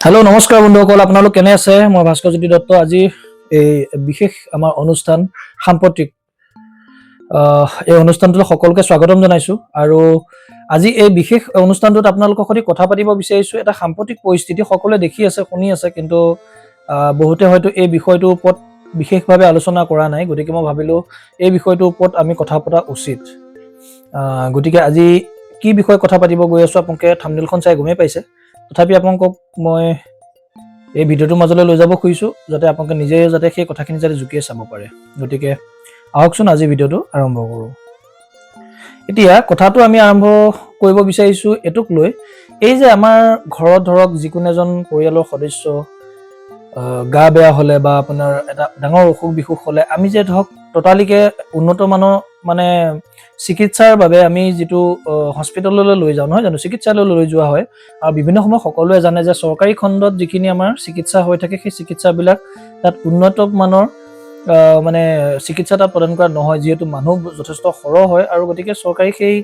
Hello' নমস্কাৰ বন্ধুসকল, আপোনালোক কেনে আছে? মই ভাস্কৰজ্যোতি দত্ত। আজি এই বিশেষ আমাৰ অনুষ্ঠান সাম্প্ৰতিক এই অনুষ্ঠানটোত সকলোকে স্বাগতম জনাইছোঁ। আৰু আজি এই বিশেষ অনুষ্ঠানটোত আপোনালোকৰ সৈতে কথা পাতিব বিচাৰিছোঁ এটা সাম্প্ৰতিক পৰিস্থিতি সকলোৱে দেখি আছে, শুনি আছে, কিন্তু বহুতে হয়তো এই বিষয়টোৰ ওপৰত বিশেষভাৱে আলোচনা কৰা নাই। গতিকে মই ভাবিলোঁ এই বিষয়টোৰ ওপৰত আমি কথা পতা উচিত। গতিকে আজি কি বিষয়ে কথা পাতিব গৈ আছোঁ আপোনালোকে থাম্বনেইলখন চাই গমেই পাইছে। তথাপি আপোনালোকক মই এই ভিডিঅ'টোৰ মাজলৈ লৈ যাব খুজিছোঁ যাতে আপোনালোকে নিজে যাতে সেই কথাখিনি যাতে জুকিয়ে চাব পাৰে। গতিকে আহকচোন আজি ভিডিঅ'টো আৰম্ভ কৰোঁ। এতিয়া কথাটো আমি আৰম্ভ কৰিব বিচাৰিছোঁ এইটোক লৈ, এই যে আমাৰ ঘৰত ধৰক যিকোনো এজন পৰিয়ালৰ সদস্য গা বেয়া হ'লে বা আপোনাৰ এটা ডাঙৰ অসুখ বিসুখ হ'লে আমি যে ধৰক ট'টালিকে উন্নত মানৰ মানে চিকিৎসাৰ বাবে আমি যিটো হস্পিটেললৈ লৈ যাওঁ, নহয় জানো, চিকিৎসালয়লৈ লৈ যোৱা হয়। আৰু বিভিন্ন সময়ত সকলোৱে জানে যে চৰকাৰী খণ্ডত যিখিনি আমাৰ চিকিৎসা হৈ থাকে সেই চিকিৎসাবিলাক তাত উন্নত মানৰ মানে চিকিৎসা তাত প্ৰদান কৰা নহয়, যিহেতু মানুহ যথেষ্ট সৰহ হয়। আৰু গতিকে চৰকাৰী সেই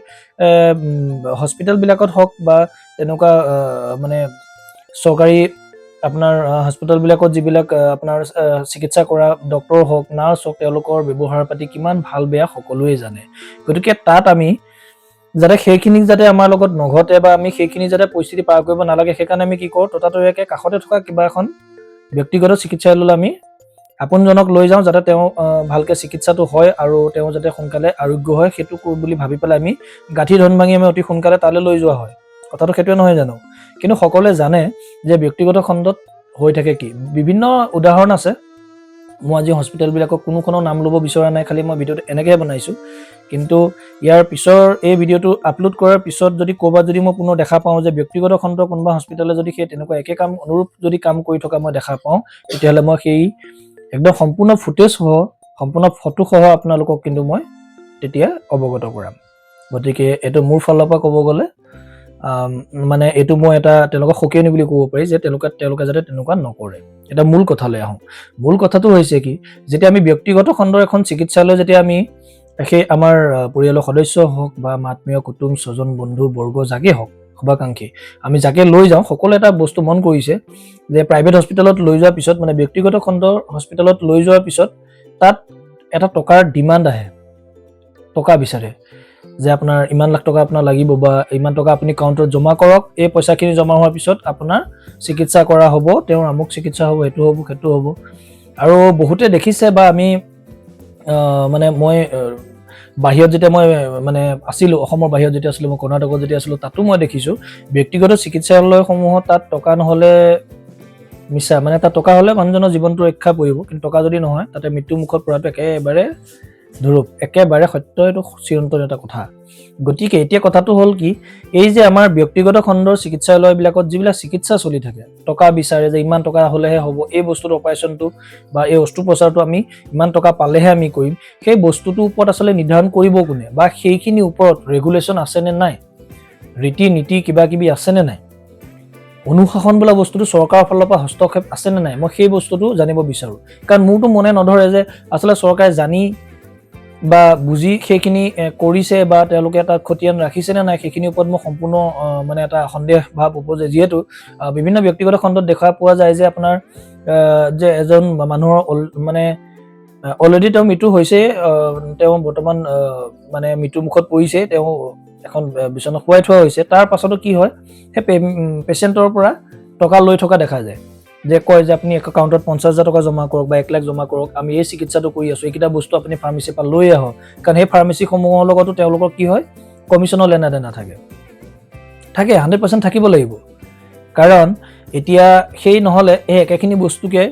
হস্পিটেলবিলাকত হওক বা তেনেকুৱা মানে চৰকাৰী আপোনাৰ হস্পিটেলবিলাকত যিবিলাক আপোনাৰ চিকিৎসা কৰা ডক্তৰ হওক, নাৰ্ছ হওক, তেওঁলোকৰ ব্যৱহাৰ পাতি কিমান ভাল বেয়া সকলোৱে জানে। গতিকে তাত আমি যাতে সেইখিনি যাতে আমাৰ লগত নঘটে বা আমি সেইখিনি যাতে পৰিস্থিতি পাৰ কৰিব নালাগে, সেইকাৰণে আমি কি কৰোঁ, ততাতৈয়াকৈ কাষতে থকা কিবা এখন ব্যক্তিগত চিকিৎসালয়লৈ আমি আপোনজনক লৈ যাওঁ যাতে তেওঁ ভালকৈ চিকিৎসাটো হয় আৰু তেওঁ যাতে সোনকালে আৰোগ্য হয়, সেইটো বুলি ভাবি পেলাই আমি গাঁঠি ধন ভাঙি আমি অতি সোনকালে তালৈ লৈ যোৱা হয়। কথাটো সেইটোৱে নহয় জানো? কিন্তু সকলোৱে জানে যে ব্যক্তিগত খণ্ডত হৈ থাকে কি, বিভিন্ন উদাহৰণ আছে। মই আজি হস্পিটেলবিলাকক কোনোখনৰ নাম ল'ব বিচৰা নাই, খালি মই ভিডিঅ'টো এনেকৈ বনাইছোঁ। কিন্তু ইয়াৰ পিছৰ এই ভিডিঅ'টো আপলোড কৰাৰ পিছত যদি ক'ৰবাত যদি মই পুনৰ দেখা পাওঁ যে ব্যক্তিগত খণ্ডৰ কোনোবা হস্পিটেলে যদি সেই তেনেকুৱা একে কাম অনুৰূপ যদি কাম কৰি থকা মই দেখা পাওঁ, তেতিয়াহ'লে মই সেই একদম সম্পূৰ্ণ ফুটেজ সহ, সম্পূৰ্ণ ফটো সহ আপোনালোকক কিন্তু মই তেতিয়া অৱগত কৰাম। গতিকে এইটো মোৰ ফালৰ পৰা ক'ব গ'লে মানে এইটো মই এটা তেওঁলোকক সকিয়নি বুলি ক'ব পাৰি যে তেওঁলোকে যাতে তেনেকুৱা নকৰে। এটা মূল কথালৈ আহোঁ। মূল কথাটো হৈছে কি, যেতিয়া আমি ব্যক্তিগত খণ্ডৰ এখন চিকিৎসালয় যেতিয়া আমি সেই আমাৰ পৰিয়ালৰ সদস্য হওক বা আত্মীয় কুটুম স্বজন বন্ধু বৰ্গ যাকে হওক, শুভাকাংক্ষী আমি যাকে লৈ যাওঁ, সকলো এটা বস্তু মন কৰিছে যে প্ৰাইভেট হস্পিটেলত লৈ যোৱাৰ পিছত মানে ব্যক্তিগত খণ্ডৰ হস্পিটেলত লৈ যোৱাৰ পিছত তাত এটা টকাৰ ডিমাণ্ড আহে, টকা বিচাৰে যে আপোনাৰ ইমান লাখ টকা আপোনাৰ লাগিব বা ইমান টকা আপুনি কাউণ্টাৰত জমা কৰক, এই পইচাখিনি জমা হোৱাৰ পিছত আপোনাৰ চিকিৎসা কৰা হ'ব, তেওঁৰ আমুক চিকিৎসা হ'ব, এইটো হ'ব, সেইটো হ'ব। আৰু বহুতে দেখিছে বা আমি মানে মই বাহিৰত যেতিয়া মই মানে আছিলোঁ, অসমৰ বাহিৰত যেতিয়া আছিলোঁ, মই কৰ্ণাটকত যেতিয়া আছিলোঁ, তাতো মই দেখিছোঁ ব্যক্তিগত চিকিৎসালয়সমূহত তাত টকা নহ'লে মিছা, মানে তাত টকা হ'লে মানুহজনৰ জীৱনটো ৰক্ষা পৰিব, কিন্তু টকা যদি নহয় তাতে মৃত্যুমুখত পৰাটো একেবাৰে ধৰক একেবাৰে সত্য, এইটো চিৰন্তন এটা কথা। গতিকে এতিয়া কথাটো হ'ল কি, এই যে আমাৰ ব্যক্তিগত খণ্ডৰ চিকিৎসালয়বিলাকত যিবিলাক চিকিৎসা চলি থাকে, টকা বিচাৰে যে ইমান টকা হ'লেহে হ'ব, এই বস্তুটো অপাৰেশ্যনটো বা এই অস্ত্ৰোপচাৰটো আমি ইমান টকা পালেহে আমি কৰিম। সেই বস্তুটোৰ ওপৰত আচলতে নিৰ্ধাৰণ কৰিব কোনে, বা সেইখিনিৰ ওপৰত ৰেগুলেশ্যন আছেনে নাই, ৰীতি নীতি কিবা কিবি আছেনে নাই, অনুশাসন বোলা বস্তুটো চৰকাৰৰ ফালৰ পৰা হস্তক্ষেপ আছেনে নাই, মই সেই বস্তুটো জানিব বিচাৰোঁ। কাৰণ মোৰতো মনে নধৰে যে আচলতে চৰকাৰে জানি বা বুজি সেইখিনি কৰিছে বা তেওঁলোকে এটা খতিয়ান ৰাখিছেনে নাই, সেইখিনিৰ ওপৰত মোৰ সম্পূৰ্ণ মানে এটা সন্দেহ ভাৱ উপজে। যিহেতু বিভিন্ন ব্যক্তিগত খণ্ডত দেখা পোৱা যায় যে আপোনাৰ যে এজন মানুহৰ মানে অলৰেডি তেওঁ মৃত্যু হৈছে, তেওঁ বৰ্তমান মানে মৃত্যুমুখত পৰিছে, তেওঁ এখন বিচনাত শুৱাই থোৱা হৈছে। তাৰ পাছতো কি হয়, সেই পেচেণ্টৰ পৰা টকা লৈ থকা দেখা যায়, যে কয় যে আপুনি একাউণ্টত 50,000 টকা জমা কৰক বা 1 লাখ জমা কৰক, আমি এই চিকিৎসাটো কৰি আছোঁ, এইকেইটা বস্তু আপুনি ফাৰ্মাচীৰ পৰা লৈ আহক। কাৰণ সেই ফাৰ্মাচীসমূহৰ লগতো তেওঁলোকৰ কি হয়, কমিশ্যনৰ লেনাদেনা থাকে 100% থাকিব লাগিব। কাৰণ এতিয়া সেই নহ'লে এই একেখিনি বস্তুকে,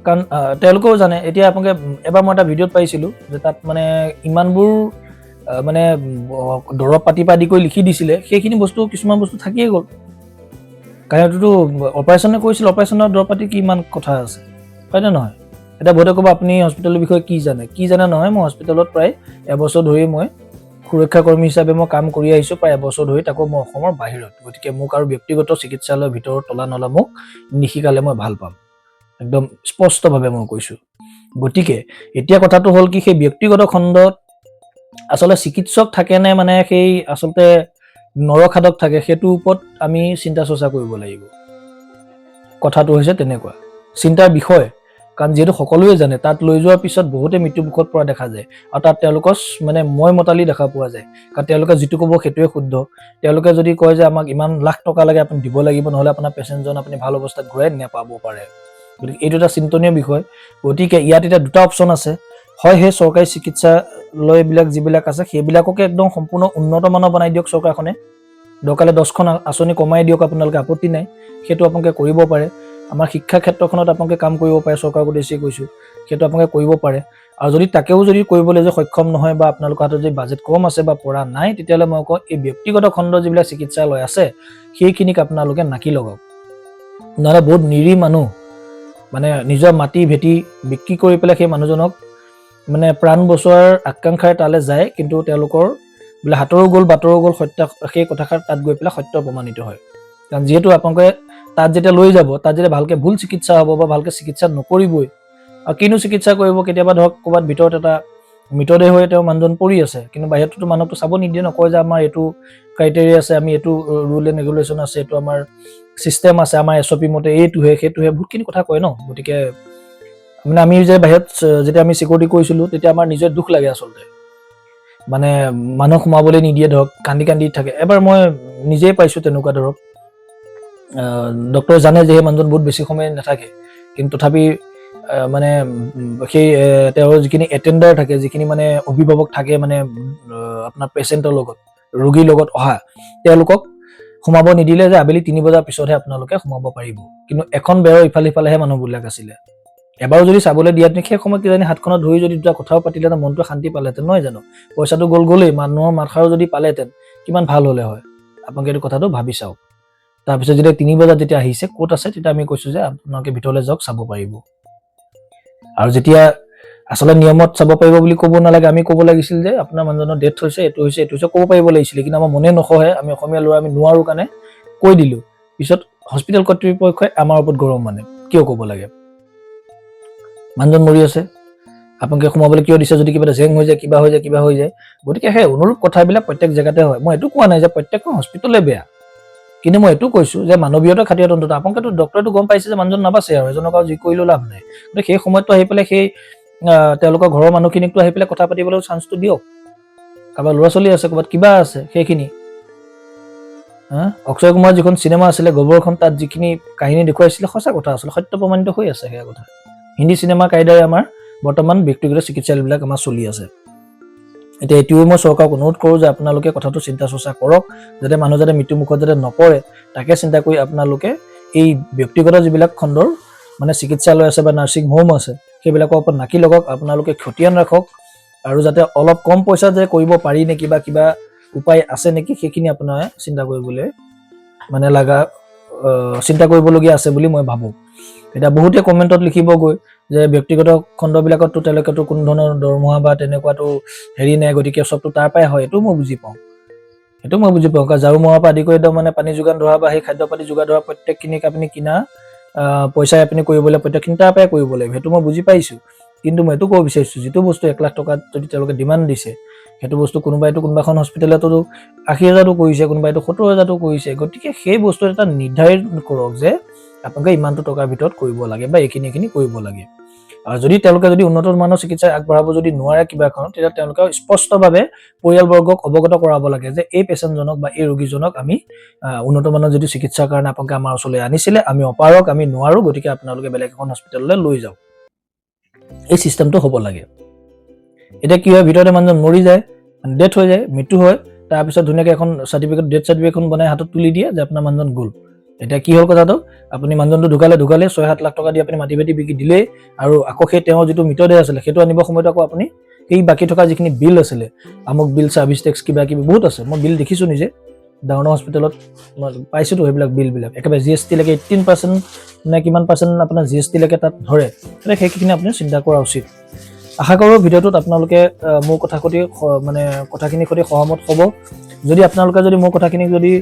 কাৰণ তেওঁলোকেও জানে। এতিয়া আপোনালোকে এবাৰ মই এটা ভিডিঅ'ত পাইছিলোঁ যে তাত মানে ইমানবোৰ মানে দৰৱ পাতি আদি কৰি লিখি দিছিলে, সেইখিনি বস্তু কিছুমান বস্তু থাকিয়ে গ'ল। কাৰণ এইটোতো অপাৰেশ্যনে কৰিছিল, অপাৰেশ্যনৰ দৰৱ পাতি কি ইমান কথা আছে, হয়নে নহয়? এতিয়া বহুতে ক'ব আপুনি হস্পিটেলৰ বিষয়ে কি জানে নহয়, মই হস্পিটেলত প্ৰায় এবছৰ ধৰি মই সুৰক্ষা কৰ্মী হিচাপে মই কাম কৰি আহিছোঁ, প্ৰায় এবছৰ ধৰি, তাকো মই অসমৰ বাহিৰত। গতিকে মোক আৰু ব্যক্তিগত চিকিৎসালয়ৰ ভিতৰত তলা নলা মোক নিশিকালে মই ভাল পাম, একদম স্পষ্টভাৱে মই কৈছোঁ। গতিকে এতিয়া কথাটো হ'ল কি, সেই ব্যক্তিগত খণ্ডত আচলতে চিকিৎসক থাকেনে মানে সেই আচলতে নৰখাদক থাকে, সেইটোৰ ওপৰত আমি চিন্তা চৰ্চা কৰিব লাগিব। কথাটো হৈছে তেনেকুৱা চিন্তাৰ বিষয় কাৰণ যিহেতু সকলোৱে জানে তাত লৈ যোৱাৰ পিছত বহুতে মৃত্যুমুখত পৰা দেখা যায় আৰু তাত তেওঁলোকৰ মানে মই মতালি দেখা পোৱা যায় কাৰণ তেওঁলোকে যিটো ক'ব সেইটোৱে শুদ্ধ তেওঁলোকে যদি কয় যে আমাক ইমান লাখ টকা লাগে আপুনি দিব লাগিব নহলে আপোনাৰ পেচেণ্টজন আপুনি ভাল অৱস্থাত ঘূৰাই নাপাব পাৰে গতিকে এইটো এটা চিন্তনীয় বিষয় গতিকে ইয়াত এটা দুটা অপচন আছে হয় সেই চৰকাৰী চিকিৎসালয়বিলাক যিবিলাক আছে সেইবিলাককে একদম সম্পূৰ্ণ উন্নত মানৰ বনাই দিয়ক চৰকাৰখনে দৰকাৰে 10খন আঁচনি কমাই দিয়ক আপোনালোকে আপত্তি নাই সেইটো আপোনালোকে কৰিব পাৰে আমাৰ শিক্ষা ক্ষেত্ৰখনত আপোনালোকে কাম কৰিব পাৰে চৰকাৰক উদ্দেশ্যি কৈছো সেইটো আপোনালোকে কৰিব পাৰে আৰু যদি তাকেও যদি কৰিবলৈ যে সক্ষম নহয় বা আপোনালোকৰ হাতত যদি বাজেট কম আছে বা পৰা নাই তেতিয়াহ'লে মই কওঁ এই ব্যক্তিগত খণ্ডৰ যিবিলাক চিকিৎসালয় আছে সেইখিনিক আপোনালোকে নাকি লগাওক নহ'লে বহুত নিৰী মানুহ মানে নিজৰ মাটি ভেটি বিক্ৰী কৰি পেলাই সেই মানুহজনক মানে প্ৰাণ বচোৱাৰ আকাংক্ষাৰে তালৈ যায় কিন্তু তেওঁলোকৰ বোলে হাতৰো গ'ল বাটৰো গ'ল সত্য সেই কথাষাৰ তাত গৈ পেলাই সত্য প্ৰমাণিত হয় কাৰণ যিহেতু আপোনালোকে তাত যেতিয়া লৈ যাব তাত যেতিয়া ভালকে ভুল চিকিৎসা হ'ব বা ভালকে চিকিৎসা নকৰিবই আৰু কিনো চিকিৎসা কৰিব কেতিয়াবা ধৰক ক'ৰবাত ভিতৰত এটা মৃতদেহ হৈ তেওঁ মানুহজন পৰি আছে কিন্তু বাহিৰতো মানুহকতো চাব নিদিয়ে নকয় যে আমাৰ এইটো ক্ৰাইটেৰিয়া আছে আমি এইটো ৰুল এণ্ড ৰেগুলেশ্যন আছে এইটো আমাৰ চিষ্টেম আছে আমাৰ SOP মতে এইটোহে সেইটোহে বহুতখিনি কথা কয় ন গতিকে মানে আমি যে বাহিৰত যেতিয়া আমি চিকিউৰিটি কৰিছিলোঁ তেতিয়া আমাৰ নিজৰ দুখ লাগে আচলতে মানে মানুহ সোমাবলৈ নিদিয়ে ধৰক কান্দি কান্দি থাকে এবাৰ মই নিজেই পাইছোঁ তেনেকুৱা ধৰক ডক্টৰ জানে যে সেই মানুহজন বহুত বেছি সময় নাথাকে কিন্তু তথাপি মানে সেই তেওঁৰ যিখিনি এটেণ্ডাৰ থাকে যিখিনি মানে অভিভাৱক থাকে মানে আপোনাৰ পেচেণ্টৰ লগত ৰোগীৰ লগত অহা তেওঁলোকক সোমাব নিদিলে যে আবেলি 3 বজাৰ পিছতহে আপোনালোকে সোমাব পাৰিব কিন্তু এখন বেৰৰ ইফালে সিফালেহে মানুহবিলাক আছিলে এবাৰ যদি চাবলৈ দিয়াত সেই সময়ত কিজানি হাতখনত ধৰি যদি দুটা কথাও পাতিলে মনটো শান্তি পালেহেঁতেন নহয় জানো পইচাটো গ'লেই মানুহৰ মাথাৰো যদি পালেহেঁতেন কিমান ভাল হ'লে হয় আপোনালোকে এইটো কথাটো ভাবি চাওক তাৰপিছত যেতিয়া 3 বজাত যেতিয়া আহিছে ক'ত আছে তেতিয়া আমি কৈছোঁ যে আপোনালোকে ভিতৰলৈ যাওক চাব পাৰিব আৰু যেতিয়া আচলতে নিয়মত চাব পাৰিব বুলি ক'ব নালাগে আমি ক'ব লাগিছিল যে আপোনাৰ মানুহজনৰ ডেথ হৈছে এইটো হৈছে ক'ব পাৰিব লাগিছিলে কিন্তু আমাৰ মনে নখহে আমি অসমীয়া ল'ৰা আমি নোৱাৰো কাৰণে কৈ দিলোঁ পিছত হস্পিটেল কৰ্তৃপক্ষই আমাৰ ওপৰত গৰম মানে কিয় ক'ব লাগে মানুহজন মৰি আছে আপোনালোকে সোমাবলৈ কিয় দিছে যদি কিবা এটা জেং হৈ যায় কিবা হৈ যায় গতিকে সেই অনুৰূপ কথাবিলাক প্ৰত্যেক জেগাতে হয় মই এইটো কোৱা নাই যে প্ৰত্যেকখন হস্পিটেলে বেয়া কিন্তু মই এইটো কৈছোঁ যে মানৱীয়তাৰ খাতিৰত অন্তত আপোনালোকেতো ডক্টৰেটো গম পাইছে যে মানুহজন নাবাচে আৰু এজনক আৰু যি কৰিলেও লাভ নাই গতিকে সেই সময়ততো আহি পেলাই সেই তেওঁলোকৰ ঘৰৰ মানুহখিনিকতো আহি পেলাই কথা পাতিবলৈ চান্সটো দিয়ক কাৰোবাৰ ল'ৰা ছোৱালী আছে ক'ৰবাত কিবা আছে সেইখিনি অক্ষয় কুমাৰ যিখন চিনেমা আছিলে গোবৰখন তাত যিখিনি কাহিনী দেখুৱাইছিলে সঁচা কথা আছিলে সত্য প্ৰমাণিত হৈ আছে সেয়া কথা হিন্দী চিনেমা কাইদাৰে আমাৰ বৰ্তমান ব্যক্তিগত চিকিৎসালয়বিলাক আমাৰ চলি আছে এতিয়া এইটোও মই চৰকাৰক অনুৰোধ কৰোঁ যে আপোনালোকে কথাটো চিন্তা চৰ্চা কৰক যাতে মানুহ যাতে মৃত্যুমুখত যাতে নপৰে তাকে চিন্তা কৰি আপোনালোকে এই ব্যক্তিগত যিবিলাক খণ্ডৰ মানে চিকিৎসালয় আছে বা নাৰ্ছিং হোম আছে সেইবিলাকৰ ওপৰত নাকি লগাওক আপোনালোকে খতিয়ান ৰাখক আৰু যাতে অলপ কম পইচা যে কৰিব পাৰি নেকি বা কিবা উপায় আছে নেকি সেইখিনি আপোনাৰ চিন্তা কৰিবলৈ মানে চিন্তা কৰিবলগীয়া আছে বুলি মই ভাবোঁ এতিয়া বহুতে কমেণ্টত লিখিব গৈ যে ব্যক্তিগত খণ্ডবিলাকততো তেওঁলোকেতো কোনো ধৰণৰ দৰমহা বা তেনেকুৱাতো হেৰি নাই গতিকে চবটো তাৰ পৰাই হয় এইটো মই বুজি পাওঁ কাৰণ ঝাৰু মৰাৰ পৰা আদি কৰি একদম মানে পানী যোগান ধৰা বা সেই খাদ্য পাতি যোগান ধৰা প্ৰত্যেকখিনিক আপুনি কিনা পইচাই আপুনি কৰিবলৈ প্ৰত্যেকখিনি তাৰ পৰাই কৰিব লাগিব সেইটো মই বুজি পাইছোঁ কিন্তু মই এইটো ক'ব বিচাৰিছোঁ যিটো বস্তু 1 লাখ টকাত যদি তেওঁলোকে ডিমাণ্ড দিছে সেইটো বস্তু কোনোবাখন হস্পিটেলতো 80,000টো কৰিছে কোনোবাইতো 70,000টো কৰিছে গতিকে সেই বস্তু এটা নিৰ্ধাৰণ কৰক যে আপোনালোকে ইমানটো টকাৰ ভিতৰত কৰিব লাগে বা এইখিনি কৰিব লাগে আৰু যদি তেওঁলোকে যদি উন্নত মানৰ চিকিৎসা আগবঢ়াব যদি নোৱাৰে কিবা কাৰণত তেতিয়া তেওঁলোকে স্পষ্টভাৱে পৰিয়ালবৰ্গক অৱগত কৰাব লাগে যে এই পেচেণ্টজনক বা এই ৰোগীজনক আমি উন্নত মানৰ যদি চিকিৎসাৰ কাৰণে আপোনালোকে আমাৰ ওচৰলৈ আনিছিলে আমি অপাৰক আমি নোৱাৰো গতিকে আপোনালোকে বেলেগ এখন হস্পিটেললৈ লৈ যাওক এই চিষ্টেমটো হ'ব লাগে এতিয়া কি হয় ভিতৰতে মানুহজন মৰি যায় ডেথ হৈ যায় মৃত্যু হয় তাৰপিছত ধুনীয়াকৈ এখন ডেথ চাৰ্টিফিকেটখন বনাই হাতত তুলি দিয়ে যে আপোনাৰ মানুহজন গ'ল এতিয়া কি হ'ল কথাটো আপুনি মানুহজনটো ঢুকালে 6-7 লাখ টকা দি আপুনি মাটি বাটি বিকি দিলেই আৰু আকৌ সেই তেওঁৰ যিটো মৃতদেহ আছিলে সেইটো আনিব সময়ত আকৌ আপুনি এই বাকী থকা যিখিনি বিল আছিলে আমুক বিল ছাৰ্ভিচ টেক্স কিবা কিবি বহুত আছে মই বিল দেখিছোঁ নিজে ডাঙৰ হস্পিটেলত মই পাইছোঁতো সেইবিলাক বিলবিলাক একেবাৰে GST লৈকে 18% নে কিমান পাৰ্চেণ্ট আপোনাৰ GST লৈকে তাত ধৰে সেইখিনি আপুনি চিন্তা কৰা উচিত আশা কৰোঁ ভিডিঅ'টোত আপোনালোকে মোৰ কথাখিনিৰ সৈতে সহমত হ'ব যদি আপোনালোকে যদি মোৰ কথাখিনি যদি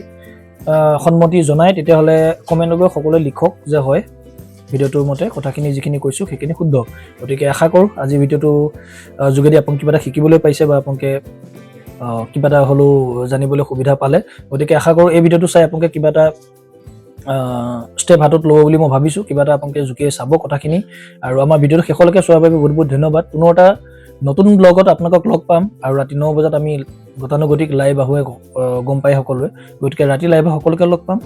সন্মতি জনায় তেতিয়াহ'লে কমেণ্টত গৈ সকলোৱে লিখক যে হয় ভিডিঅ'টোৰ মতে কথাখিনি যিখিনি কৈছোঁ সেইখিনি শুদ্ধ গতিকে আশা কৰোঁ আজি ভিডিঅ'টো যোগেদি আপোনালোকে কিবা এটা শিকিবলৈ পাইছে বা আপোনালোকে কিবা এটা হ'লেও জানিবলৈ সুবিধা পালে গতিকে আশা কৰোঁ এই ভিডিঅ'টো চাই আপোনালোকে কিবা এটা ষ্টেপ হাতত ল'ব বুলি মই ভাবিছোঁ। কিবা এটা আপোনালোকে জুকিয়াই চাব কথাখিনি, আৰু আমাৰ ভিডিঅ'টো শেষলৈকে চোৱাৰ বাবে বহুত বহুত ধন্যবাদ। পুনৰ এটা নতুন ব্লগত আপোনালোকক লগ পাম, আৰু ৰাতি 9 বজাত আমি গতানুগতিক লাইভ আহোৱে গম পাই সকলোৱে, গতিকে ৰাতি লাইভ সকলোকে লগ পাম।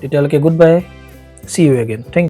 তেতিয়ালৈকে good bye, see you again, thank U.